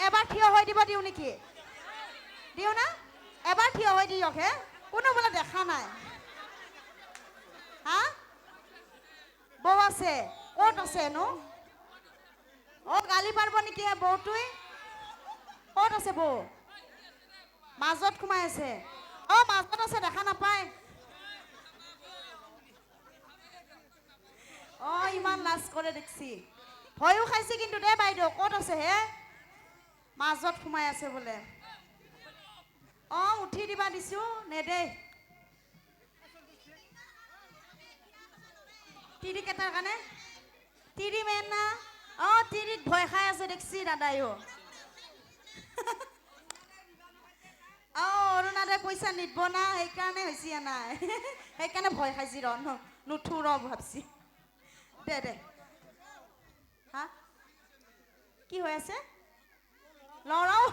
এবাৰ থিয় হৈ দিব দিওঁ নেকি দিওঁ না এবাৰ থিয় হৈ দিয়ক হে কোনো বোলে দেখা নাই হা বৌ আছে ক'ত আছে নো গালি পাৰিব নেকি বৌটোৱে ক'ত আছে বৌ মাজত সোমাই আছে মাজত আছে দেখা নাপায় ইমান লাজ কৰে দেখছি ভয়ো খাইছে কিন্তু দে বাইদেউ ক'ত আছে হে মাজত সোমাই আছে বোলে উঠি দিবা দিছো নেদে তিৰি কেইটাৰ কাৰণে তিৰি মেন না তিৰিত ভয় খাই আছে দেখছি দাদাইও অৰুণাদে পইচা নিদব না সেইকাৰণে হৈছে নাই সেইকাৰণে ভয় খাইছি নুঠো ভাবছি দে হা কি হৈ আছে লৰাও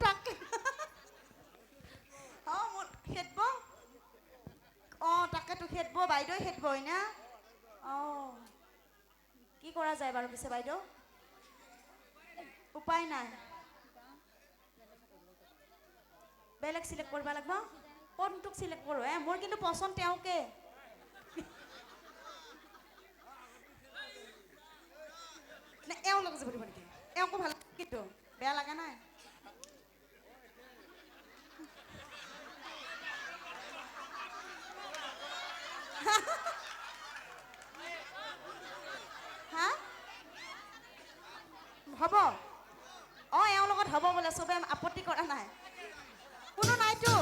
তাকে মোৰ খেদব তাকেতো খেদব বাইদেউ খেদব হয় না কি কৰা যায় বাৰু পিছে বাইদেউ উপায় নাই বেলেগ চিলেক্ট কৰিব লাগিব কোনটোক চিলেক্ট কৰোঁ মোৰ কিন্তু পচন্দ তেওঁকে এওঁ লগ যাব দিব নেকি এওঁকো ভাল কিন্তু বেয়া লগা নাই হা হ'ব এওঁৰ লগত হ'ব বোলে চবে আপত্তি কৰা নাই কোনো নাইতো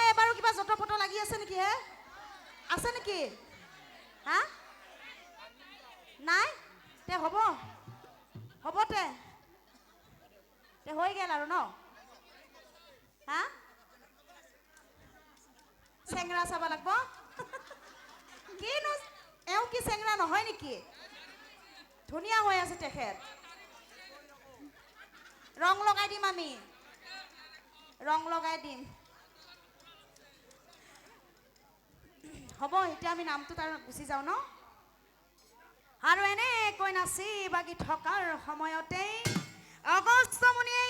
এবাৰো কিবা জট পট লাগি আছে নেকি হে আছে নেকি হা নাই তে হ'ব তে হৈ গেল আৰু ন হা চেংৰা চাব লাগিব কিনো এওঁ কি চেংৰা নহয় নেকি ধুনীয়া হৈ আছে তেখেত ৰং লগাই দিম আমি ৰং লগাই দিম হ'ব এতিয়া আমি নামটো তাৰ গুচি যাওঁ ন আৰু এনেকৈ নাচি বাগি থকাৰ সময়তেই অগস্ত্যমুনিয়ে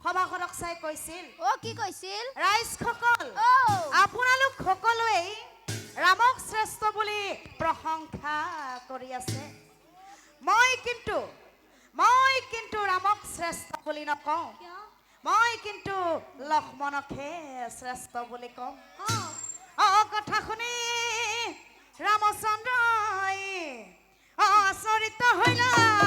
সভাসদক চাই কৈছিল কি কৈছিল ৰাইজসকল আপোনালোক সকলোৱে ৰামক শ্ৰেষ্ঠ বুলি প্ৰশংসা কৰি আছে মই কিন্তু ৰামক শ্ৰেষ্ঠ বুলি নকওঁ মই কিন্তু লক্ষ্মণকহে শ্ৰেষ্ঠ বুলি কওঁ কথা শুনি ৰামচন্দ্ৰই আচৰিত হইলা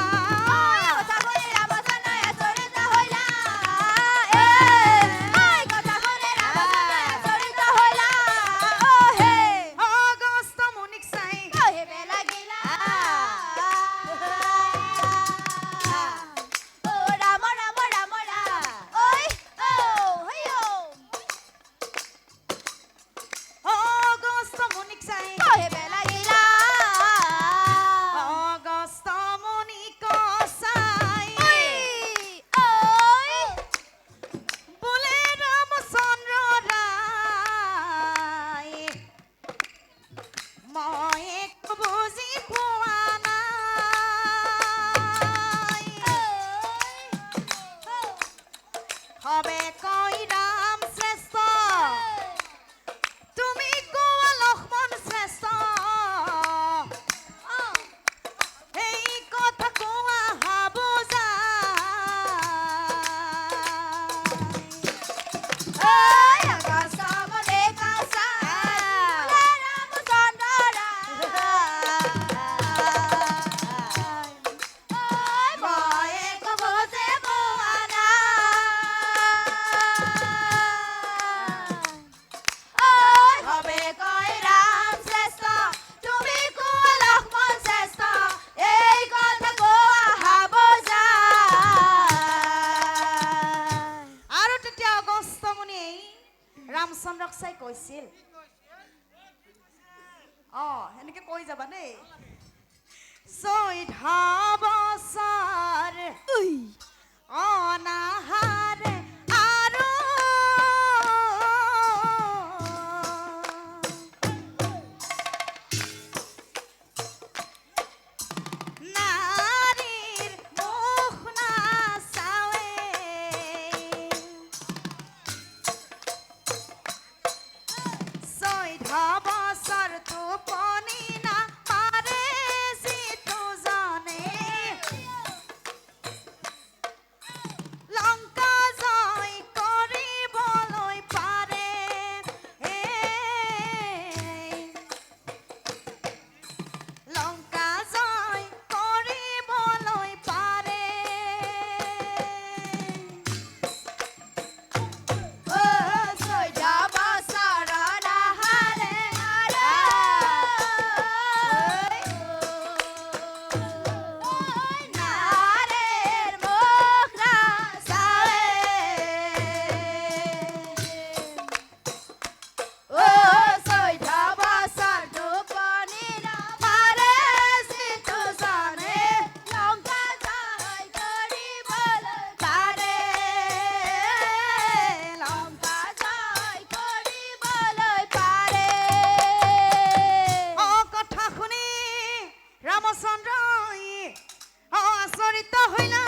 ৰামচন্দ্ৰক চাই কৈছিল এনেকে কৈ যাবা দেই চৈধ বছৰ অনাহাৰে আৰু টোপনি না মাৰে যিটো জানে লংকা জয় কৰিবলৈ পাৰে লংকা জয় কৰিবলৈ পাৰে ও সৈধা বছৰ নাহাৰে নাৰেৰ মুখ নাচায়ে ও সৈধা বছৰ টোপনি নামাৰে যিটো জানে লংকা জয় কৰিবলৈ পাৰে লংকা জয় কৰিবলৈ পাৰে কথা শুনি ৰামচন্দ্ৰই আচৰিত হইলা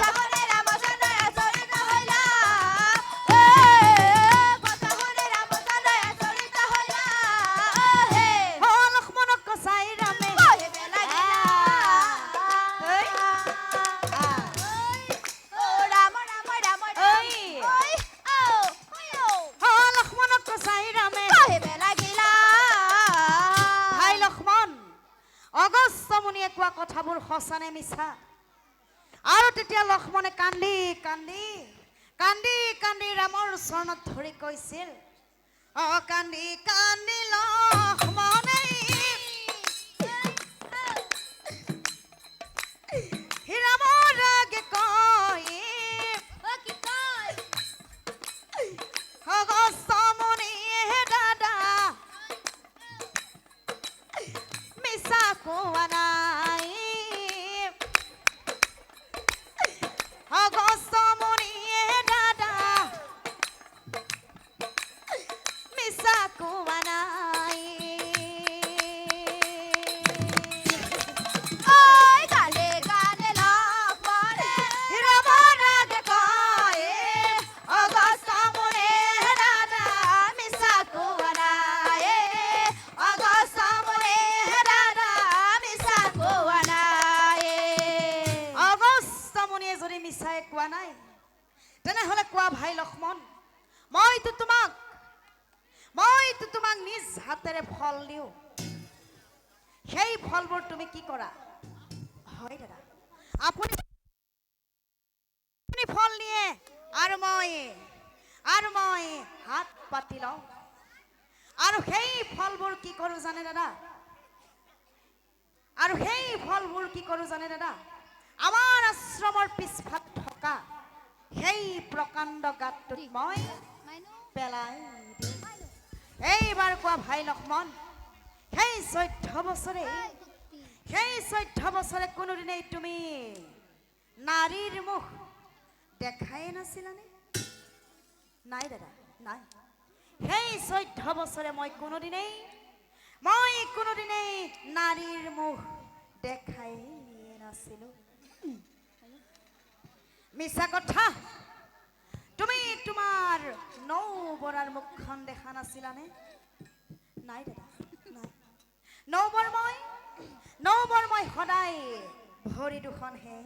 কথা শুনি ৰামচন্দ্ৰই আচৰিত হইলা কথা শুনি ৰামচন্দ্ৰই আচৰিত হইলা লক্ষ্মণক চাই ৰামে কহিবে লাগিলা ৰাম ৰাম ৰাম লক্ষ্মণক চাই ৰামে কহিবে লাগিলা ভাই লক্ষ্মণ অগস্ত্য মুনিয়ে কোৱা কথাবোৰ সঁচা নে মিছা আৰু তেতিয়া লক্ষ্মণে কান্দি কান্দি কান্দি কান্দি ৰামৰ চৰণত ধৰি কৈছিল কান্দি কান্দি লক্ষ্মণে ৰামৰ আগে কয় অগস্ত্য মুনিয়ে দাদা মিছা কোৱা নাই অগস্ত্য মুনিয়ে দাদা মিছা কোৱা নাই ঐ গালে গালে লক্ষ্মণে ৰামৰ আগে কয় অগস্ত্য মুনিয়ে দাদা মিছা কোৱা নাই অগস্ত্য মুনিয়ে দাদা মিছা কোৱা নাই অগস্ত্য মুনিয়ে যদি মিছাই কোৱা নাই তেনেহ'লে কোৱা ভাই লক্ষ্মণ মইতো তোমাক নিজ হাতেৰে ফল দিওঁ সেই ফলবোৰ তুমি কি কৰা হয় দাদা আপুনি ফল নিয়ে আৰু মই হাত পাতি লওঁ আৰু সেই ফলবোৰ কি কৰোঁ জানে দাদা আমাৰ আশ্ৰমৰ পিছফালে থকা সেই প্ৰকাণ্ড গাঁতটোত মই পেলাই দিওঁ এইবাৰ কোৱা ভাই লক্ষ্মণ সেই 14 বছৰে কোনোদিনেই তুমি নাৰীৰ মুখ দেখাই নাছিলানে নাই দাদা নাই সেই 14 বছৰে মই কোনোদিনেই নাৰীৰ মুখ দেখাই নাছিলো মিছা কথা তুমি তোমাৰ নৌবৰাৰ মুখখন দেখা নাছিলানে নাই দাদা নাই নৌবৰ মই সদায় ভৰি দুখনহে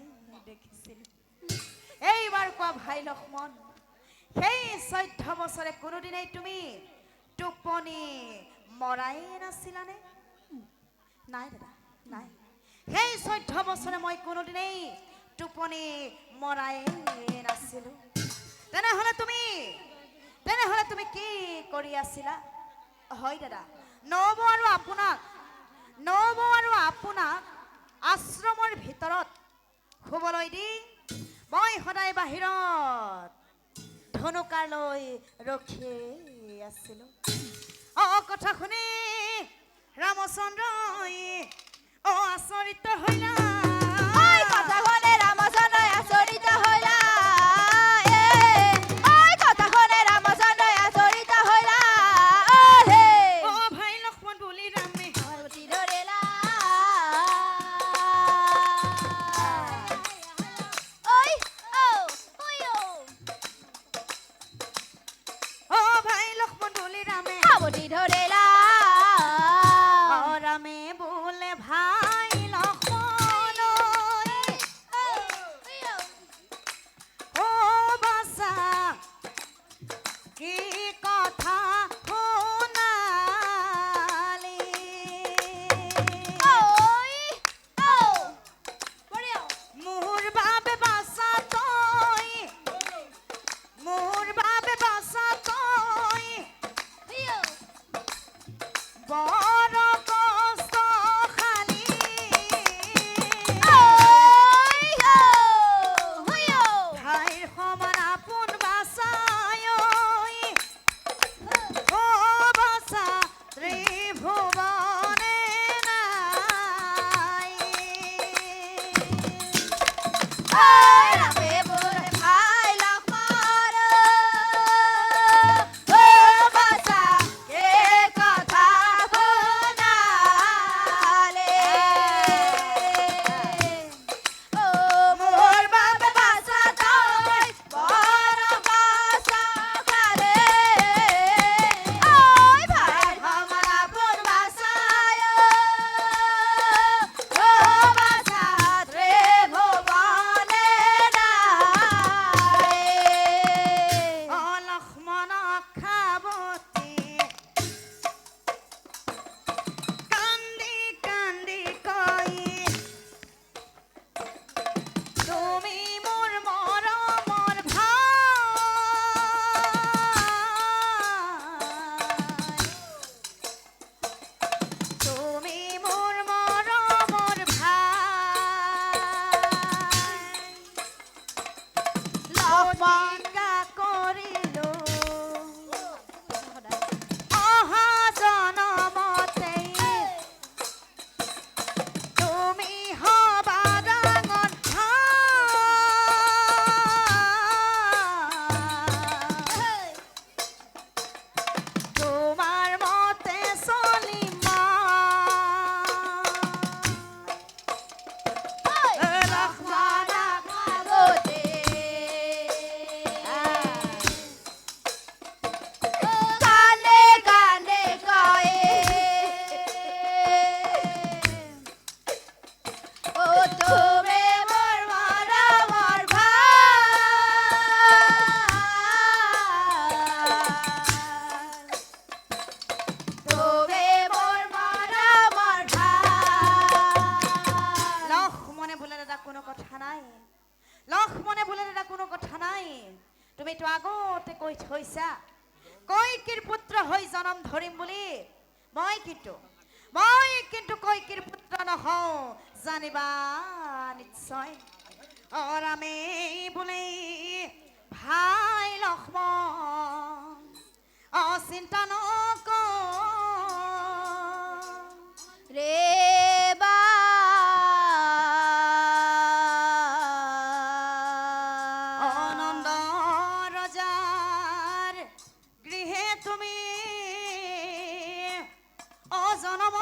দেখিছিলো এইবাৰ কোৱা ভাই লক্ষ্মণ সেই 14 বছৰে কোনোদিনেই তুমি টোপনি মৰাই নাছিলানে নাই দাদা নাই সেই 14 বছৰে মই কোনোদিনেই টোপনি মৰাই নাছিলো তেনেহ'লে তুমি কি কৰি আছিলা হয় দাদা নব আৰু আপোনাক আশ্ৰমৰ ভিতৰত শুবলৈ দি মই সদায় বাহিৰত ধনুকাৰ লৈ ৰখি আছিলো কথা শুনি ৰামচন্দ্ৰই আচৰিত হইলা কথা শুনি ৰামচন্দ্ৰই আচৰিত হইলা ভাই লক্ষ্মণ বুলি ৰামে ধৰিলা ভাই লক্ষ্মণ বুলি ৰামে ধৰিলা কৈ থৈছা কৈকীৰ পুত্ৰ হৈ জনম ধৰিম বুলি মই কিন্তু কৈকীৰ পুত্ৰ নহওঁ জানিবা নিশ্চয় অৰামে বোলে ভাই লক্ষ্মণ অচিন্তা ৰে বা অনন্দ ৰজাৰ গৃহে তুমি অজনম